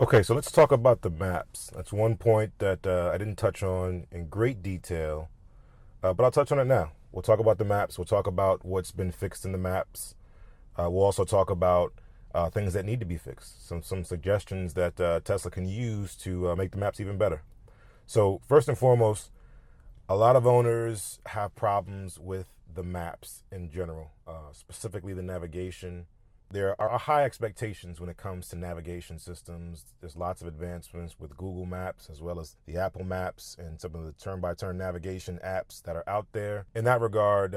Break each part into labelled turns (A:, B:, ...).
A: Okay, so let's talk about the maps. That's one point that I didn't touch on in great detail, but I'll touch on it now. We'll talk about the maps. We'll talk about what's been fixed in the maps. We'll also talk about things that need to be fixed, some suggestions that Tesla can use to make the maps even better. So first and foremost, a lot of owners have problems with the maps in general, specifically the navigation. There are high expectations when it comes to navigation systems. There's lots of advancements with Google Maps as well as the Apple Maps and some of the turn-by-turn navigation apps that are out there. In that regard,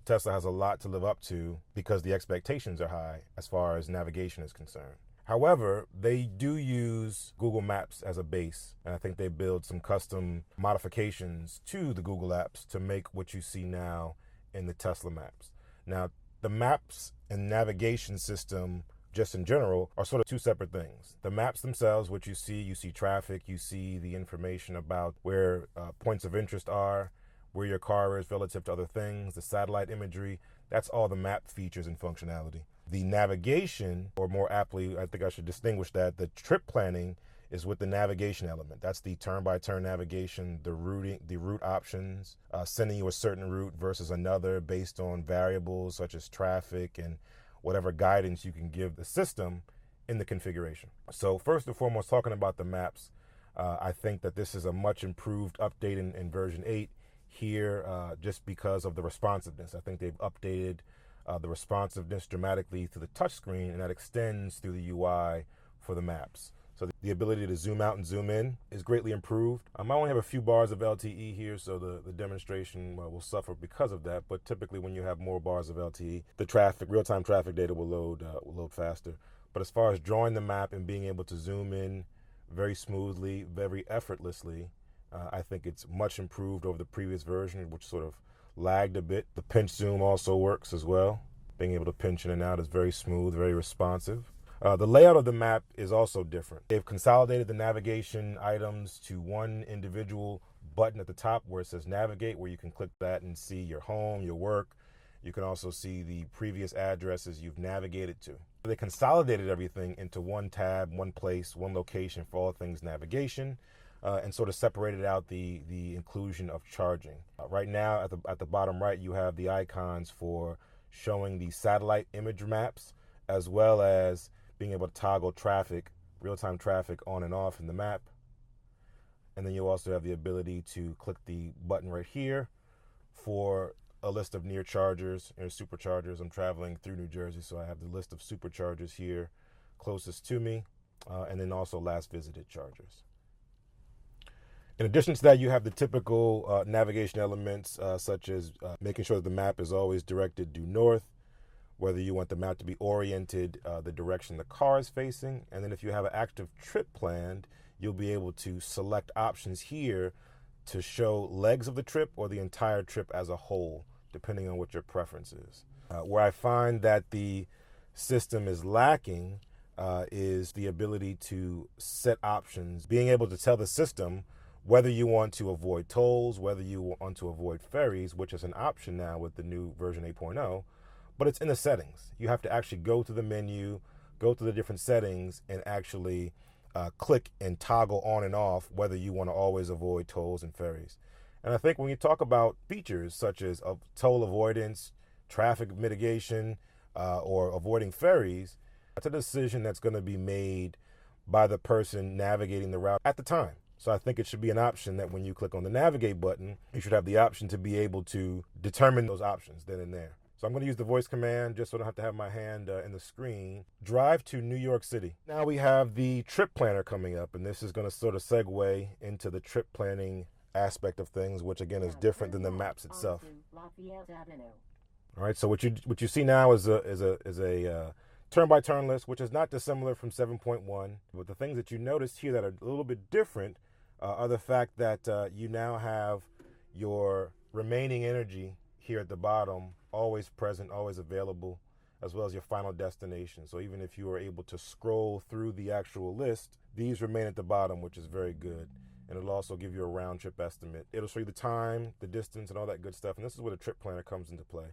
A: Tesla has a lot to live up to because the expectations are high as far as navigation is concerned. However, they do use Google Maps as a base, and I think they build some custom modifications to the Google apps to make what you see now in the Tesla maps. Now, the maps and navigation system, just in general, are sort of two separate things. The maps themselves, what you see traffic, you see the information about where points of interest are, where your car is relative to other things, the satellite imagery, that's all the map features and functionality. The navigation, or more aptly, I think I should distinguish that, the trip planning is with the navigation element. That's the turn-by-turn navigation, the route options, sending you a certain route versus another based on variables such as traffic and whatever guidance you can give the system in the configuration. So first and foremost, talking about the maps, I think that this is a much improved update in version 8 here just because of the responsiveness. I think they've updated the responsiveness dramatically to the touchscreen, and that extends through the UI for the maps. So the ability to zoom out and zoom in is greatly improved. I only have a few bars of LTE here, so the demonstration will suffer because of that. But typically when you have more bars of LTE, the real-time traffic data will load faster. But as far as drawing the map and being able to zoom in very smoothly, very effortlessly, I think it's much improved over the previous version, which sort of lagged a bit. The pinch zoom also works as well. Being able to pinch in and out is very smooth, very responsive. The layout of the map is also different. They've consolidated the navigation items to one individual button at the top where it says navigate, where you can click that and see your home, your work. You can also see the previous addresses you've navigated to. They consolidated everything into one tab, one place, one location for all things navigation. And sort of separated out the inclusion of charging. Right now, at the bottom right, you have the icons for showing the satellite image maps, as well as being able to toggle traffic, real-time traffic on and off in the map. And then you also have the ability to click the button right here for a list of near chargers and superchargers. I'm traveling through New Jersey, so I have the list of superchargers here closest to me, and then also last visited chargers. In addition to that, you have the typical navigation elements, such as making sure that the map is always directed due north, whether you want the map to be oriented the direction the car is facing. And then if you have an active trip planned, you'll be able to select options here to show legs of the trip or the entire trip as a whole, depending on what your preference is. Where I find that the system is lacking is the ability to set options, being able to tell the system whether you want to avoid tolls, whether you want to avoid ferries, which is an option now with the new version 8.0, but it's in the settings. You have to actually go to the menu, go to the different settings, and actually click and toggle on and off whether you want to always avoid tolls and ferries. And I think when you talk about features such as toll avoidance, traffic mitigation, or avoiding ferries, that's a decision that's going to be made by the person navigating the route at the time. So I think it should be an option that when you click on the navigate button, you should have the option to be able to determine those options then and there. So I'm going to use the voice command just so I don't have to have my hand in the screen. Drive to New York City. Now we have the trip planner coming up, and this is going to sort of segue into the trip planning aspect of things, which again is different than the maps itself. All right, so what you see now is a turn-by-turn list, which is not dissimilar from 7.1. But the things that you notice here that are a little bit different are the fact that you now have your remaining energy here at the bottom, always present, always available, as well as your final destination. So even if you are able to scroll through the actual list, these remain at the bottom, which is very good. And it'll also give you a round trip estimate. It'll show you the time, the distance, and all that good stuff. And this is where the trip planner comes into play.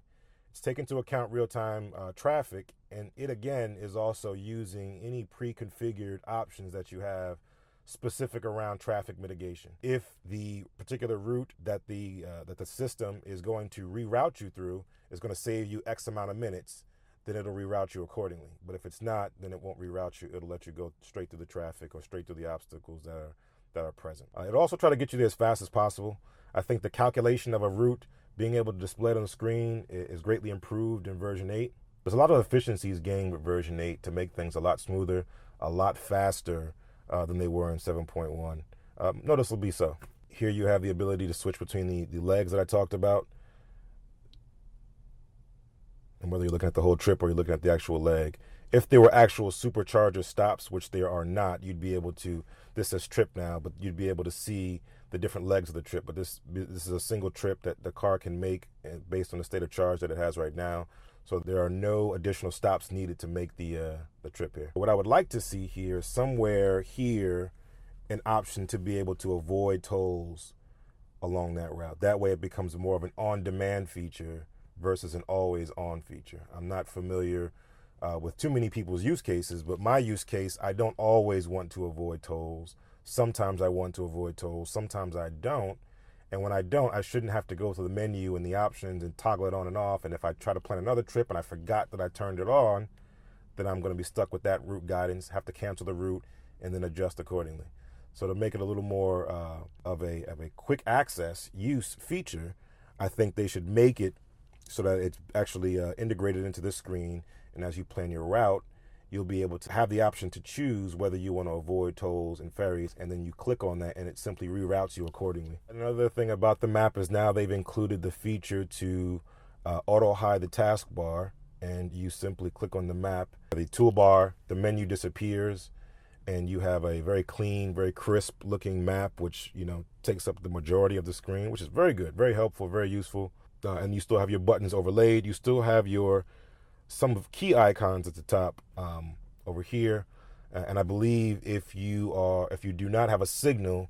A: It's taking into account real-time traffic, and it again is also using any pre-configured options that you have specific around traffic mitigation. If the particular route that the system is going to reroute you through is going to save you X amount of minutes, then it'll reroute you accordingly. But if it's not, then it won't reroute you. It'll let you go straight through the traffic or straight through the obstacles that are present. It'll also try to get you there as fast as possible. I think the calculation of a route, being able to display it on the screen, is greatly improved in version 8. There's a lot of efficiencies gained with version 8 to make things a lot smoother, a lot faster than they were in 7.1. Noticeably so. Here you have the ability to switch between the legs that I talked about. And whether you're looking at the whole trip or you're looking at the actual leg. If there were actual supercharger stops, which there are not, you'd be able to, this says trip now, but you'd be able to see the different legs of the trip. But this is a single trip that the car can make based on the state of charge that it has right now. So there are no additional stops needed to make the trip here. What I would like to see here is somewhere here an option to be able to avoid tolls along that route. That way it becomes more of an on-demand feature versus an always-on feature. I'm not familiar with too many people's use cases, but my use case, I don't always want to avoid tolls. Sometimes I want to avoid tolls, sometimes I don't. And when I don't, I shouldn't have to go to the menu and the options and toggle it on and off. And if I try to plan another trip and I forgot that I turned it on, then I'm going to be stuck with that route guidance, have to cancel the route, and then adjust accordingly. So to make it a little more of a quick access use feature, I think they should make it so that it's actually integrated into this screen. And as you plan your route, you'll be able to have the option to choose whether you want to avoid tolls and ferries, and then you click on that and it simply reroutes you accordingly. Another thing about the map is now they've included the feature to auto hide the taskbar, and you simply click on the map. The toolbar, the menu disappears, and you have a very clean, very crisp looking map, which, you know, takes up the majority of the screen, which is very good, very helpful, very useful. And you still have your buttons overlaid. You still have some key icons at the top over here, and I believe if you do not have a signal,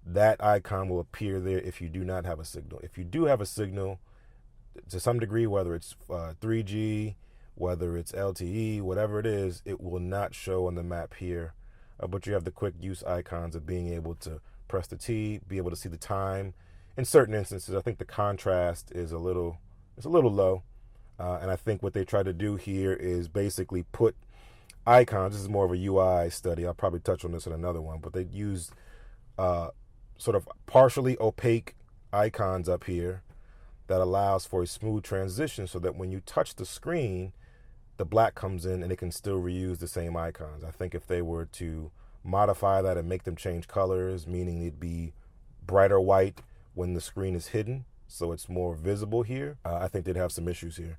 A: that icon will appear there. If you do not have a signal, if you do have a signal to some degree, whether it's 3G, whether it's LTE, whatever it is, it will not show on the map here. But you have the quick use icons of being able to press the T, be able to see the time. In certain instances, I think the contrast is a little low. And I think what they try to do here is basically put icons. This is more of a UI study. I'll probably touch on this in another one, but they used sort of partially opaque icons up here that allows for a smooth transition so that when you touch the screen, the black comes in and it can still reuse the same icons. I think if they were to modify that and make them change colors, meaning it'd be brighter white when the screen is hidden, so it's more visible here, I think they'd have some issues here.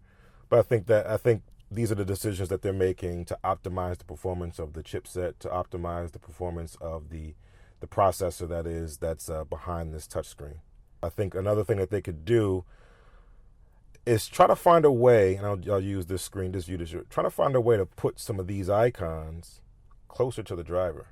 A: But I think these are the decisions that they're making to optimize the performance of the chipset, to optimize the performance of the processor that's behind this touchscreen. I think another thing that they could do is try to find a way, and I'll use this screen, this view, try to find a way to put some of these icons closer to the driver.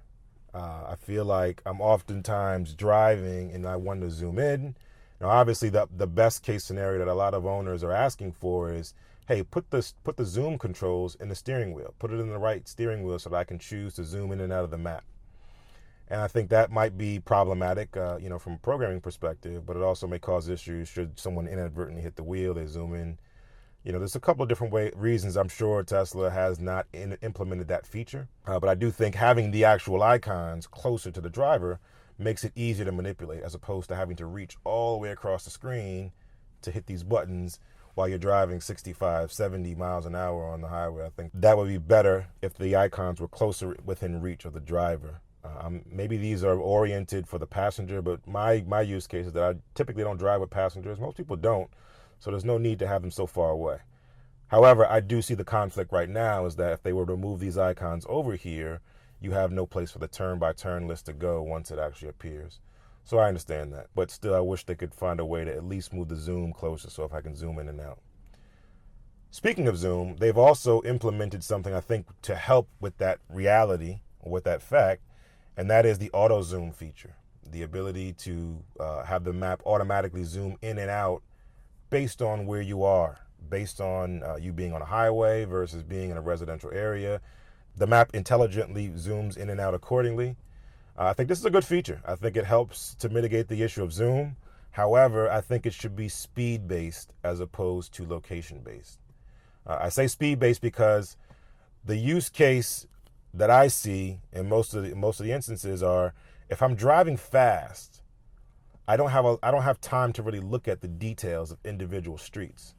A: I feel like I'm oftentimes driving and I want to zoom in. Now, obviously, the best case scenario that a lot of owners are asking for is, hey, put the zoom controls in the steering wheel. Put it in the right steering wheel so that I can choose to zoom in and out of the map. And I think that might be problematic, from a programming perspective, but it also may cause issues should someone inadvertently hit the wheel, they zoom in. There's a couple of different reasons I'm sure Tesla has not implemented that feature. But I do think having the actual icons closer to the driver makes it easier to manipulate, as opposed to having to reach all the way across the screen to hit these buttons while you're driving 65, 70 miles an hour on the highway. I think that would be better if the icons were closer within reach of the driver. Maybe these are oriented for the passenger, but my use case is that I typically don't drive with passengers. Most people don't, so there's no need to have them so far away. However, I do see the conflict right now is that if they were to remove these icons over here, you have no place for the turn-by-turn list to go once it actually appears. So I understand that, but still I wish they could find a way to at least move the zoom closer so if I can zoom in and out. Speaking of zoom, they've also implemented something I think to help with that reality, or with that fact, and that is the auto zoom feature. The ability to have the map automatically zoom in and out based on where you are, based on you being on a highway versus being in a residential area. The map intelligently zooms in and out accordingly. I think this is a good feature. I think it helps to mitigate the issue of zoom. However, I think it should be speed-based as opposed to location-based. I say speed-based because the use case that I see in most of the instances are, if I'm driving fast, I don't have time to really look at the details of individual streets.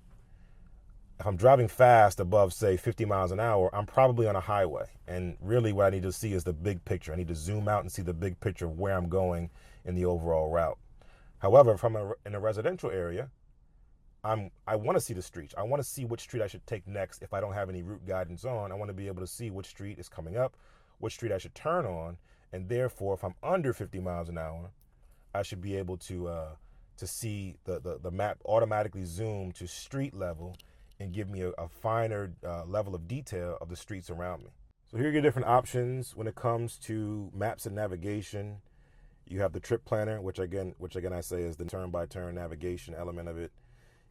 A: If I'm driving fast above, say, 50 miles an hour, I'm probably on a highway. And really what I need to see is the big picture. I need to zoom out and see the big picture of where I'm going in the overall route. However, if I'm in a residential area, I want to see the streets. I want to see which street I should take next if I don't have any route guidance on. I want to be able to see which street is coming up, which street I should turn on, and therefore, if I'm under 50 miles an hour, I should be able to see the map automatically zoom to street level and give me a finer level of detail of the streets around me. So here are your different options when it comes to maps and navigation. You have the trip planner, which again I say is the turn-by-turn navigation element of it.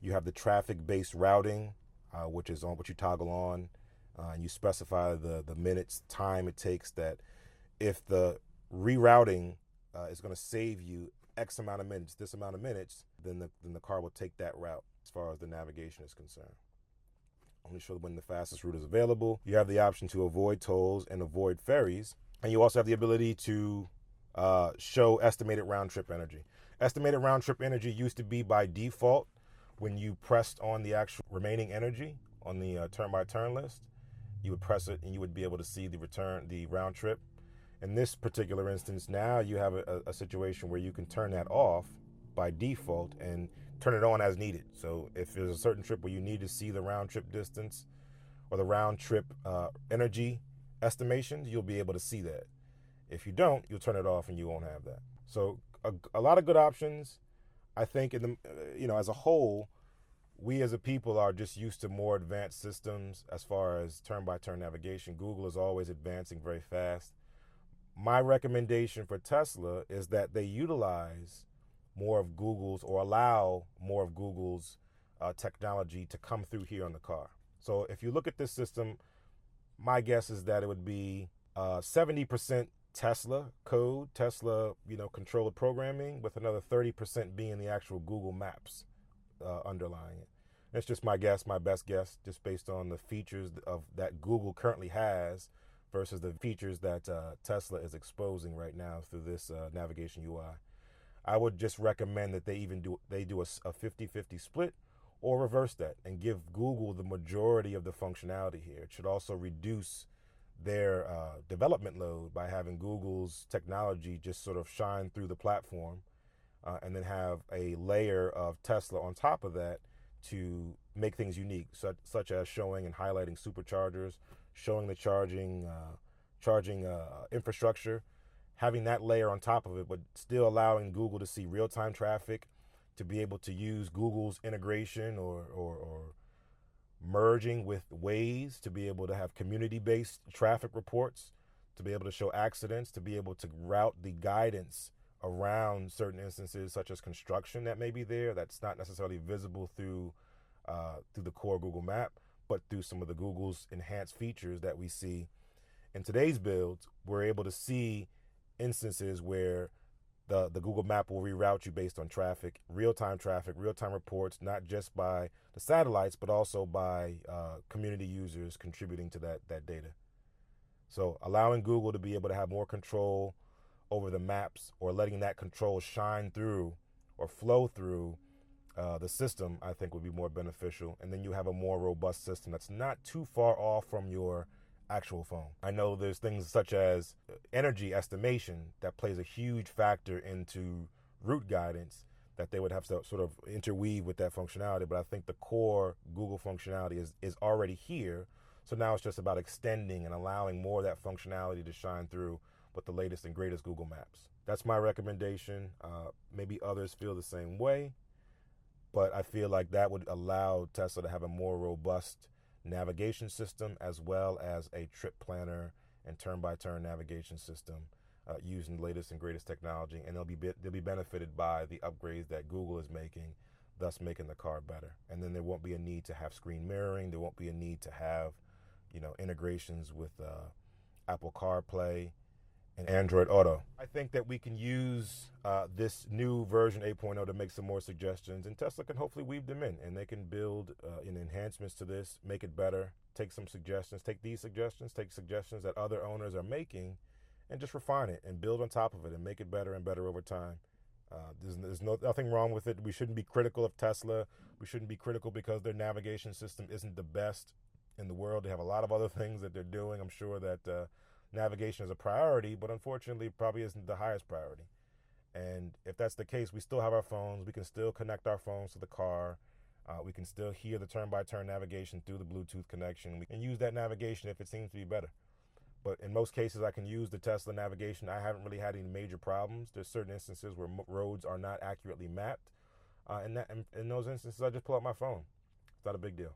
A: You have the traffic-based routing, which is on what you toggle on, and you specify the minutes time it takes. That if the rerouting is going to save you X amount of minutes, this amount of minutes, then the car will take that route as far as the navigation is concerned. Only show when the fastest route is available. You have the option to avoid tolls and avoid ferries, and you also have the ability to show estimated round trip energy. Estimated round trip energy used to be by default when you pressed on the actual remaining energy on the turn-by-turn list. You would press it and you would be able to see the round trip. In this particular instance, now you have a situation where you can turn that off by default and turn it on as needed. So if there's a certain trip where you need to see the round trip distance or the round trip energy estimations, you'll be able to see that. If you don't, you'll turn it off and you won't have that. So a lot of good options. I think as a whole, we as a people are just used to more advanced systems as far as turn-by-turn navigation. Google is always advancing very fast. My recommendation for Tesla is that they utilize more of Google's, or allow more of Google's technology to come through here on the car. So if you look at this system, my guess is that it would be 70% Tesla code, Tesla, controller programming, with another 30% being the actual Google Maps underlying it. That's just my guess, my best guess, just based on the features that Google currently has versus the features that Tesla is exposing right now through this navigation UI. I would just recommend that they do a 50-50 split, or reverse that and give Google the majority of the functionality here. It should also reduce their development load by having Google's technology just sort of shine through the platform, and then have a layer of Tesla on top of that to make things unique, such as showing and highlighting superchargers, showing the charging infrastructure, having that layer on top of it, but still allowing Google to see real-time traffic, to be able to use Google's integration or merging with Waze to be able to have community-based traffic reports, to be able to show accidents, to be able to route the guidance around certain instances such as construction that may be there that's not necessarily visible through the core Google map, but through some of the Google's enhanced features that we see. In today's builds, we're able to see instances where the Google map will reroute you based on traffic, real-time reports, not just by the satellites, but also by community users contributing to that data. So allowing Google to be able to have more control over the maps, or letting that control shine through or flow through the system, I think would be more beneficial. And then you have a more robust system that's not too far off from your actual phone. I know there's things such as energy estimation that plays a huge factor into route guidance that they would have to sort of interweave with that functionality. But I think the core Google functionality is already here. So now it's just about extending and allowing more of that functionality to shine through with the latest and greatest Google Maps. That's my recommendation. Maybe others feel the same way, but I feel like that would allow Tesla to have a more robust navigation system, as well as a trip planner and turn-by-turn navigation system using the latest and greatest technology, and they'll be benefited by the upgrades that Google is making thus making the car better. And then there won't be a need to have screen mirroring. There won't be a need to have, integrations with Apple CarPlay and Android Auto. I think that we can use this new version 8.0 to make some more suggestions, and Tesla can hopefully weave them in, and they can build enhancements to this, make it better, take some suggestions, take these suggestions, take suggestions that other owners are making, and just refine it and build on top of it and make it better and better over time. There's nothing wrong with it. We shouldn't be critical of Tesla. We shouldn't be critical because their navigation system isn't the best in the world. They have a lot of other things that they're doing. I'm sure that navigation is a priority, but unfortunately probably isn't the highest priority. And if that's the case, we still have our phones. We can still connect our phones to the car. We can still hear the turn-by-turn navigation through the Bluetooth connection. We can use that navigation if it seems to be better. But in most cases, I can use the Tesla navigation. I haven't really had any major problems. There's certain instances where roads are not accurately mapped. In those instances, I just pull out my phone. It's not a big deal.